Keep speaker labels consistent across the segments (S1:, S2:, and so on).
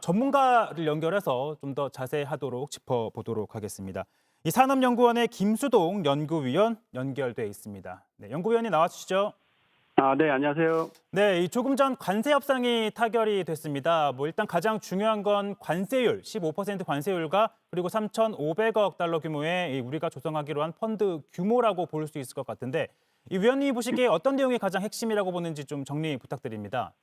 S1: 전문가를 연결해서 좀 더 자세하도록 짚어보도록 하겠습니다. 이 산업연구원의 김수동 연구위원 연결돼 있습니다. 네, 연구위원님 나와주시죠.
S2: 네, 안녕하세요.
S1: 네, 이 조금 전 관세 협상이 타결이 됐습니다. 일단 가장 중요한 건 관세율, 15% 관세율과 그리고 3,500억 달러 규모의 우리가 조성하기로 한 펀드 규모라고 볼 수 있을 것 같은데, 이 위원님이 보시기에 어떤 내용이 가장 핵심이라고 보는지 좀 정리 부탁드립니다.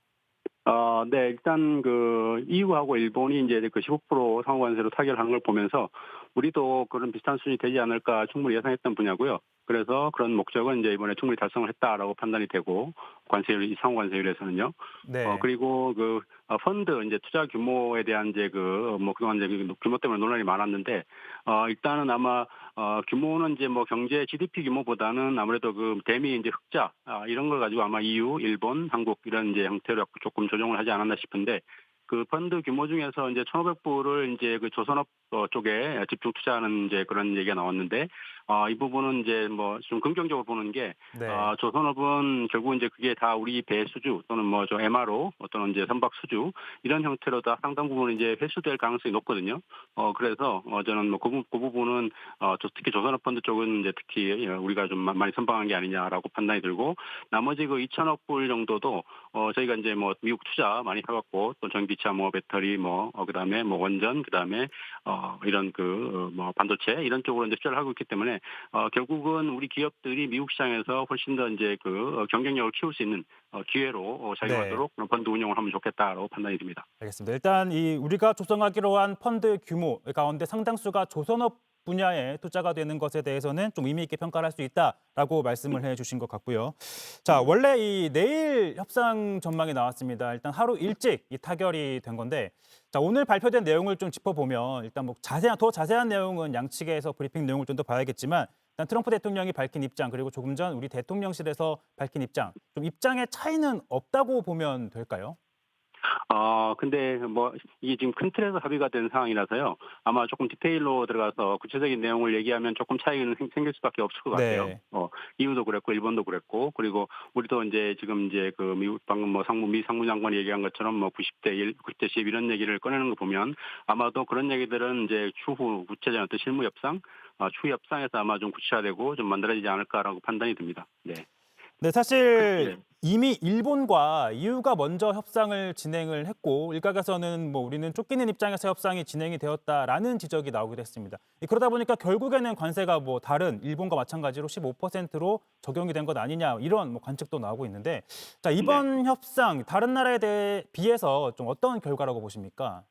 S2: 네, 일단 그 EU하고 일본이 이제 그 15% 상호관세로 타결하는 걸 보면서 우리도 그런 비슷한 수준이 되지 않을까 충분히 예상했던 분야고요. 그래서 그런 목적은 이제 이번에 충분히 달성을 했다라고 판단이 되고, 관세율, 이 상호관세율에서는요.
S1: 네.
S2: 그리고 그 펀드 이제 투자 규모에 대한 이제 그 뭐 그동안 이제 그 규모 때문에 논란이 많았는데, 일단은 아마 규모는 이제 뭐 경제 GDP 규모보다는 아무래도 그 대미 이제 흑자 이런 걸 가지고 아마 EU, 일본, 한국 이런 이제 형태로 조금 조정을 하지 않았나 싶은데, 그 펀드 규모 중에서 이제 1,500불을 이제 그 조선업 쪽에 집중 투자하는 이제 그런 얘기가 나왔는데, 이 부분은 이제 뭐 좀 긍정적으로 보는 게,
S1: 네.
S2: 조선업은 결국 이제 그게 다 우리 배수주 또는 뭐 저 MRO 또는 이제 선박 수주 이런 형태로 다 상당 부분 이제 회수될 가능성이 높거든요. 그래서 저는 뭐 그 부분은 특히 조선업 펀드 쪽은 이제 특히 우리가 좀 많이 선방한 게 아니냐라고 판단이 들고, 나머지 그 2천억 불 정도도 저희가 이제 뭐 미국 투자 많이 해갖고 또 전기차 뭐 배터리 뭐 그다음에 뭐 원전 그다음에 이런 그 뭐 반도체 이런 쪽으로 이제 투자를 하고 있기 때문에 결국은 우리 기업들이 미국 시장에서 훨씬 더 이제 그 경쟁력을 키울 수 있는 기회로
S1: 네.
S2: 작용하도록 그런 펀드 운용을 하면 좋겠다라고 판단이 듭니다.
S1: 알겠습니다. 일단 이 우리가 조성하기로 한 펀드 규모 가운데 상당수가 조선업 분야에 투자가 되는 것에 대해서는 좀 의미 있게 평가를 할 수 있다라고 말씀을 해주신 것 같고요. 자, 원래 이 내일 협상 전망이 나왔습니다. 일단 하루 일찍 이 타결이 된 건데, 자, 오늘 발표된 내용을 좀 짚어보면 일단 뭐 더 자세한 내용은 양측에서 브리핑 내용을 좀 더 봐야겠지만, 일단 트럼프 대통령이 밝힌 입장 그리고 조금 전 우리 대통령실에서 밝힌 입장, 좀 입장의 차이는 없다고 보면 될까요?
S2: 근데 뭐 이게 지금 큰 틀에서 합의가 된 상황이라서요. 아마 조금 디테일로 들어가서 구체적인 내용을 얘기하면 조금 차이는 생길 수밖에 없을 것 같아요.
S1: 네.
S2: EU도 그랬고 일본도 그랬고, 그리고 우리도 이제 지금 이제 그 미국 방금 뭐 미 상무장관이 얘기한 것처럼 뭐 90대 1, 90대 10 이런 얘기를 꺼내는 거 보면 아마도 그런 얘기들은 이제 추후 구체적인 어떤 실무 협상, 추후 협상에서 아마 좀 구체화되고 좀 만들어지지 않을까라고 판단이 듭니다. 네.
S1: 네, 사실
S2: 네.
S1: 이미 일본과 EU가 먼저 협상을 진행을 했고, 일각에서는 뭐 우리는 쫓기는 입장에서 협상이 진행이 되었다라는 지적이 나오기도 했습니다. 그러다 보니까 결국에는 관세가 뭐 다른 일본과 마찬가지로 15%로 적용이 된 것 아니냐, 이런 뭐 관측도 나오고 있는데, 자,
S2: 네.
S1: 이번 협상 다른 나라에 대해 비해서 좀 어떤 결과라고 보십니까?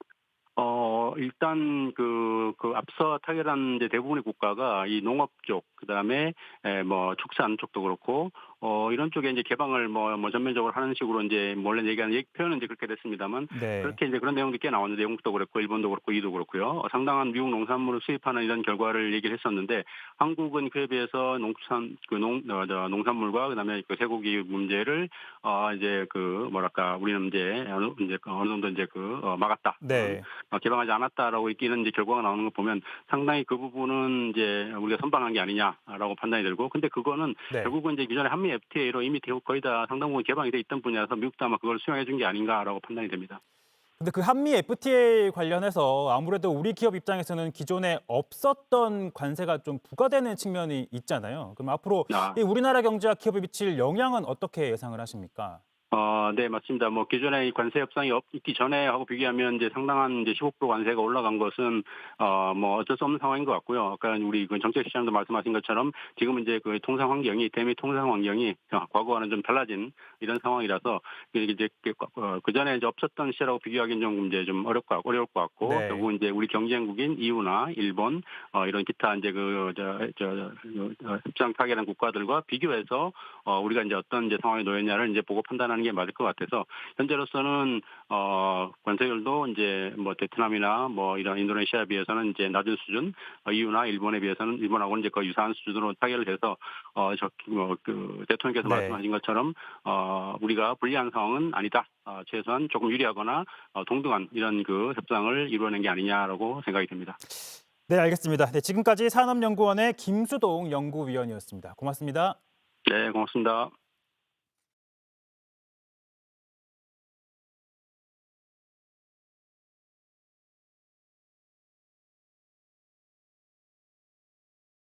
S2: 일단 앞서 타결한 이제 대부분의 국가가 이 농업 쪽, 그다음에 뭐 축산 쪽도 그렇고, 이런 쪽에 이제 개방을 뭐 전면적으로 하는 식으로 이제 원래 얘기하는 표현은 이제 그렇게 됐습니다만,
S1: 네.
S2: 그렇게 이제 그런 내용도 꽤 나왔는데, 영국도 그렇고 일본도 그렇고 이도 그렇고요. 상당한 미국 농산물을 수입하는 이런 결과를 얘기를 했었는데, 한국은 그에 비해서 농산물과 그다음에 그 쇠고기 문제를 이제 그 뭐랄까 우리는 이제 어느 정도 이제 막았다.
S1: 네.
S2: 개방하지 않았다라고 있기는 이제 결과가 나오는 거 보면 상당히 그 부분은 이제 우리가 선방한 게 아니냐라고 판단이 들고, 근데 그거는
S1: 네.
S2: 결국은 이제 기존의 한미 FTA로 이미 거의 다 상당 부분 개방이 돼 있던 분야라서 미국도 아마 그걸 수용해 준 게 아닌가라고 판단이 됩니다.
S1: 근데 그 한미 FTA 관련해서 아무래도 우리 기업 입장에서는 기존에 없었던 관세가 좀 부과되는 측면이 있잖아요. 그럼 앞으로
S2: 아,
S1: 이 우리나라 경제와 기업에 미칠 영향은 어떻게 예상을 하십니까?
S2: 네, 맞습니다. 뭐 기존에 이 관세 협상이 있기 전에 하고 비교하면 이제 상당한 이제 15% 관세가 올라간 것은 뭐 어쩔 수 없는 상황인 것 같고요. 아까 우리 그 정책 시장도 말씀하신 것처럼 지금은 이제 그 통상 환경이 대미 통상 환경이 과거와는 좀 달라진 이런 상황이라서 이제 그 전에 이제 없었던 시절하고 비교하기는 좀 이제 좀 어려울 것 같고,
S1: 네.
S2: 결국 이제 우리 경쟁국인 EU나 일본 이런 기타 이제 협상 타결한 국가들과 비교해서 우리가 이제 어떤 이제 상황에 놓였냐를 이제 보고 판단하는 게 맞을 것 같아서, 현재로서는 관세율도 이제 뭐 베트남이나 뭐 이런 인도네시아에 비해서는 이제 낮은 수준, EU나 일본에 비해서는 일본하고는 이제 거의 유사한 수준으로 타결을 해서 그 대통령께서
S1: 네.
S2: 말씀하신 것처럼 우리가 불리한 상황은 아니다. 최소한 조금 유리하거나 동등한 이런 그 협상을 이루어낸 게 아니냐라고 생각이 듭니다.
S1: 네, 알겠습니다. 네, 지금까지 산업연구원의 김수동 연구위원이었습니다. 고맙습니다.
S2: 네, 고맙습니다.